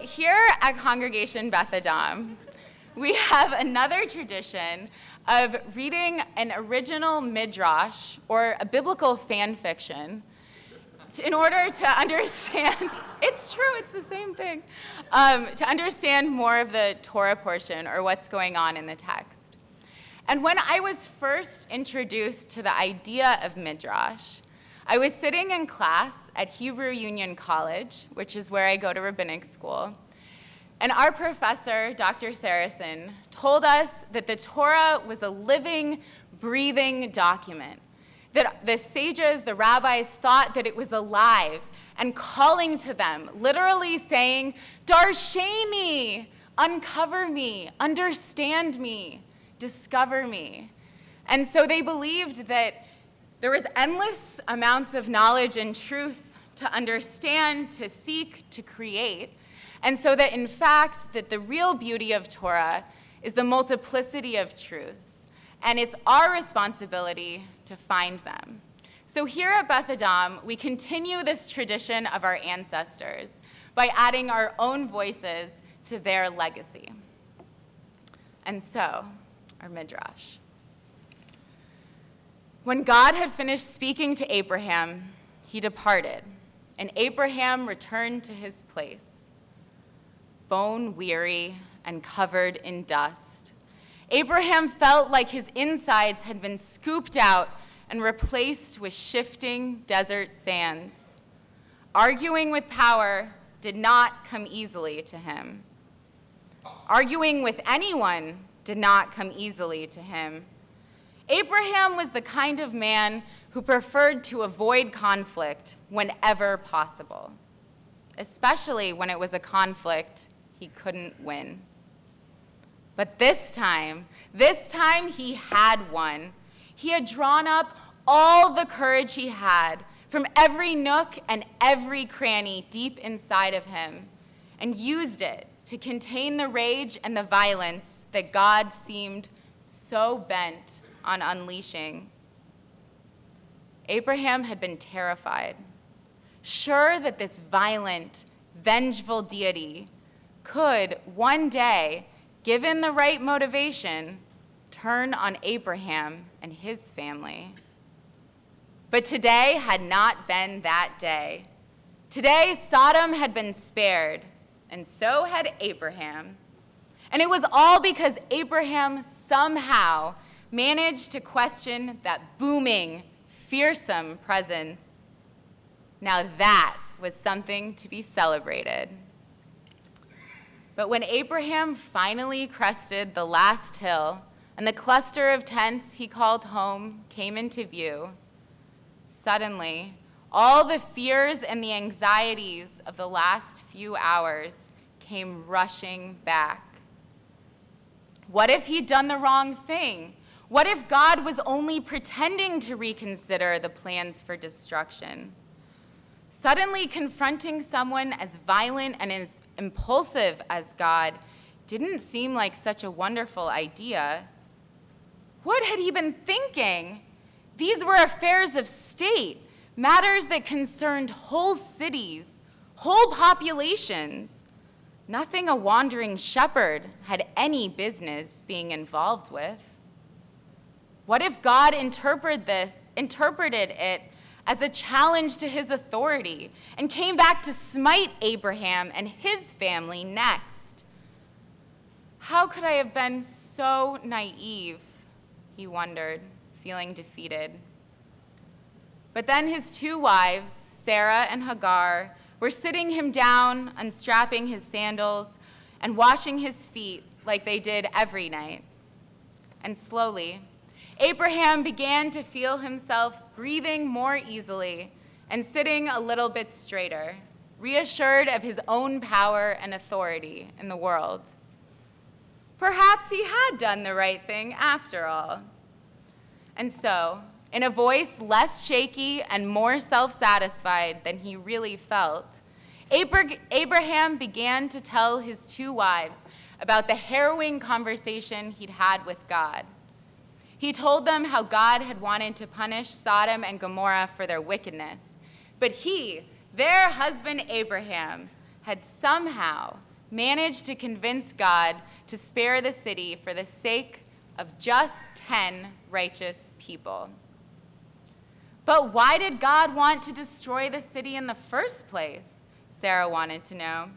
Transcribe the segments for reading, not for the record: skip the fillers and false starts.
here at Congregation Beth Adam, we have another tradition of reading an original Midrash, or a biblical fan fiction, in order to understand, it's true, it's the same thing, to understand more of the Torah portion, or what's going on in the text. And when I was first introduced to the idea of Midrash, I was sitting in class at Hebrew Union College, which is where I go to rabbinic school, and our professor, Dr. Saracen, told us that the Torah was a living, breathing document, that the sages, the rabbis, thought that it was alive and calling to them, literally saying, Darsheni, uncover me, understand me, discover me. And so they believed that there was endless amounts of knowledge and truth to understand, to seek, to create. And so that in fact, that the real beauty of Torah is the multiplicity of truths. And it's our responsibility to find them. So here at Beth Adam, we continue this tradition of our ancestors by adding our own voices to their legacy. And so, our Midrash. When God had finished speaking to Abraham, he departed, and Abraham returned to his place, bone-weary and covered in dust. Abraham felt like his insides had been scooped out and replaced with shifting desert sands. Arguing with power did not come easily to him. Arguing with anyone did not come easily to him. Abraham was the kind of man who preferred to avoid conflict whenever possible, especially when it was a conflict he couldn't win. But this time he had won. He had drawn up all the courage he had from every nook and every cranny deep inside of him and used it to contain the rage and the violence that God seemed so bent on unleashing. Abraham had been terrified, sure that this violent, vengeful deity could one day, given the right motivation, turn on Abraham and his family. But today had not been that day. Today, Sodom had been spared, and so had Abraham. And it was all because Abraham somehow managed to question that booming, fearsome presence. Now that was something to be celebrated. But when Abraham finally crested the last hill and the cluster of tents he called home came into view, suddenly, all the fears and the anxieties of the last few hours came rushing back. What if he'd done the wrong thing? What if God was only pretending to reconsider the plans for destruction? Suddenly confronting someone as violent and as impulsive as God didn't seem like such a wonderful idea. What had he been thinking? These were affairs of state, matters that concerned whole cities, whole populations. Nothing a wandering shepherd had any business being involved with. What if God interpreted it as a challenge to his authority and came back to smite Abraham and his family next? How could I have been so naive, he wondered, feeling defeated. But then his two wives, Sarah and Hagar, were sitting him down, unstrapping his sandals, and washing his feet like they did every night. And slowly, Abraham began to feel himself breathing more easily and sitting a little bit straighter, reassured of his own power and authority in the world. Perhaps he had done the right thing after all. And so, in a voice less shaky and more self-satisfied than he really felt, Abraham began to tell his two wives about the harrowing conversation he'd had with God. He told them how God had wanted to punish Sodom and Gomorrah for their wickedness, but he, their husband Abraham, had somehow managed to convince God to spare the city for the sake of just 10 righteous people. But why did God want to destroy the city in the first place? Sarah wanted to know.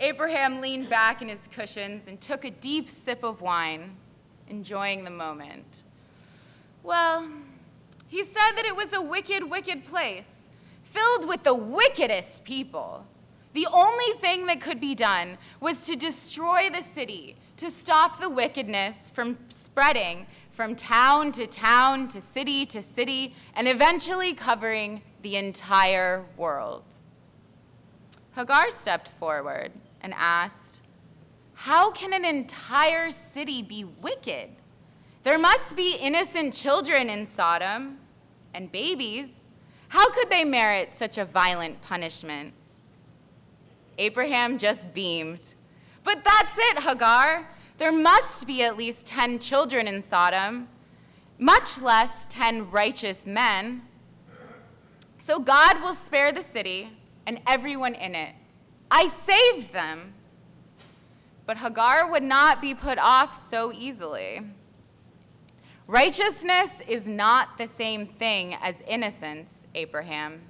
Abraham leaned back in his cushions and took a deep sip of wine, enjoying the moment. Well, he said that it was a wicked, wicked place, filled with the wickedest people. The only thing that could be done was to destroy the city, to stop the wickedness from spreading from town to city, and eventually covering the entire world. Hagar stepped forward and asked, "How can an entire city be wicked? There must be innocent children in Sodom and babies. How could they merit such a violent punishment?" Abraham just beamed. "But that's it, Hagar. There must be at least 10 children in Sodom, much less 10 righteous men. So God will spare the city and everyone in it. I saved them." But Hagar would not be put off so easily. Righteousness is not the same thing as innocence, Abraham.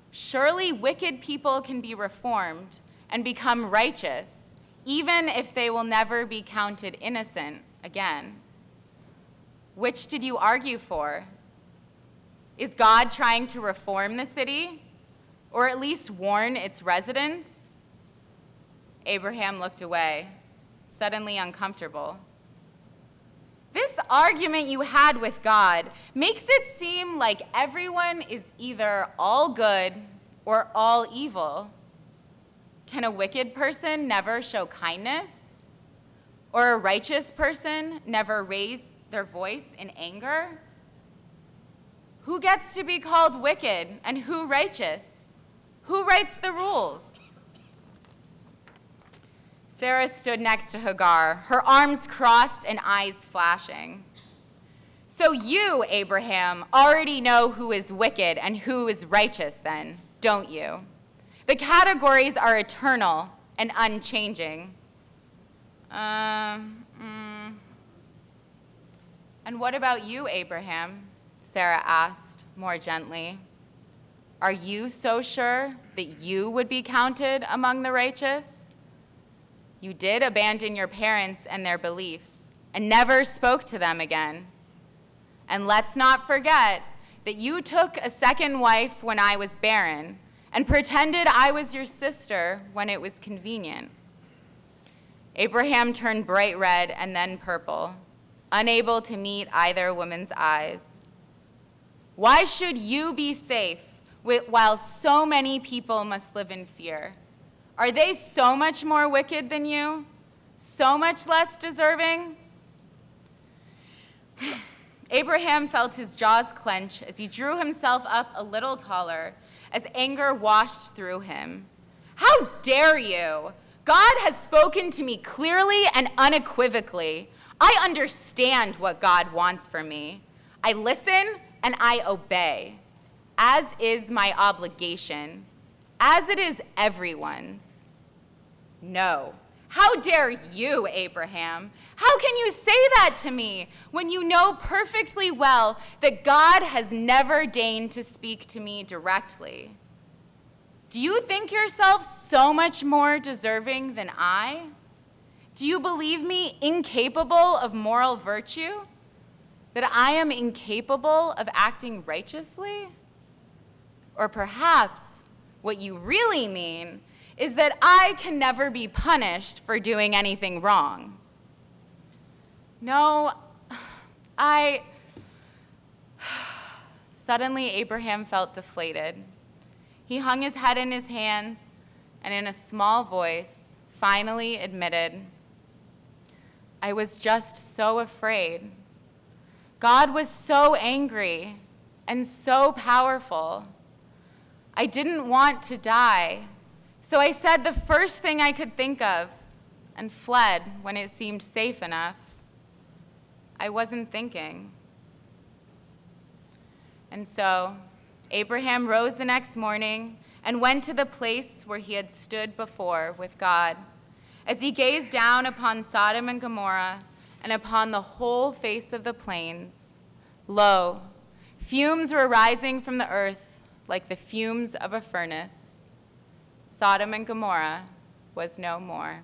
Surely wicked people can be reformed and become righteous, even if they will never be counted innocent again. Which did you argue for? Is God trying to reform the city, or at least warn its residents? Abraham looked away, suddenly uncomfortable. This argument you had with God makes it seem like everyone is either all good or all evil. Can a wicked person never show kindness? Or a righteous person never raise their voice in anger? Who gets to be called wicked and who righteous? Who writes the rules? Sarah stood next to Hagar, her arms crossed and eyes flashing. So you, Abraham, already know who is wicked and who is righteous then, don't you? The categories are eternal and unchanging. And what about you, Abraham? Sarah asked more gently. Are you so sure that you would be counted among the righteous? You did abandon your parents and their beliefs and never spoke to them again. And let's not forget that you took a second wife when I was barren and pretended I was your sister when it was convenient. Abraham turned bright red and then purple, unable to meet either woman's eyes. Why should you be safe while so many people must live in fear? Are they so much more wicked than you? So much less deserving? Abraham felt his jaws clench as he drew himself up a little taller as anger washed through him. How dare you? God has spoken to me clearly and unequivocally. I understand what God wants from me. I listen and I obey, as is my obligation, as it is everyone's. No. How dare you, Abraham? How can you say that to me when you know perfectly well that God has never deigned to speak to me directly? Do you think yourself so much more deserving than I? Do you believe me incapable of moral virtue? That I am incapable of acting righteously? Or perhaps what you really mean is that I can never be punished for doing anything wrong. No, Suddenly, Abraham felt deflated. He hung his head in his hands and in a small voice finally admitted, I was just so afraid. God was so angry and so powerful. I didn't want to die, so I said the first thing I could think of and fled when it seemed safe enough. I wasn't thinking. And so Abraham rose the next morning and went to the place where he had stood before with God. As he gazed down upon Sodom and Gomorrah and upon the whole face of the plains, lo, fumes were rising from the earth like the fumes of a furnace. Sodom and Gomorrah was no more.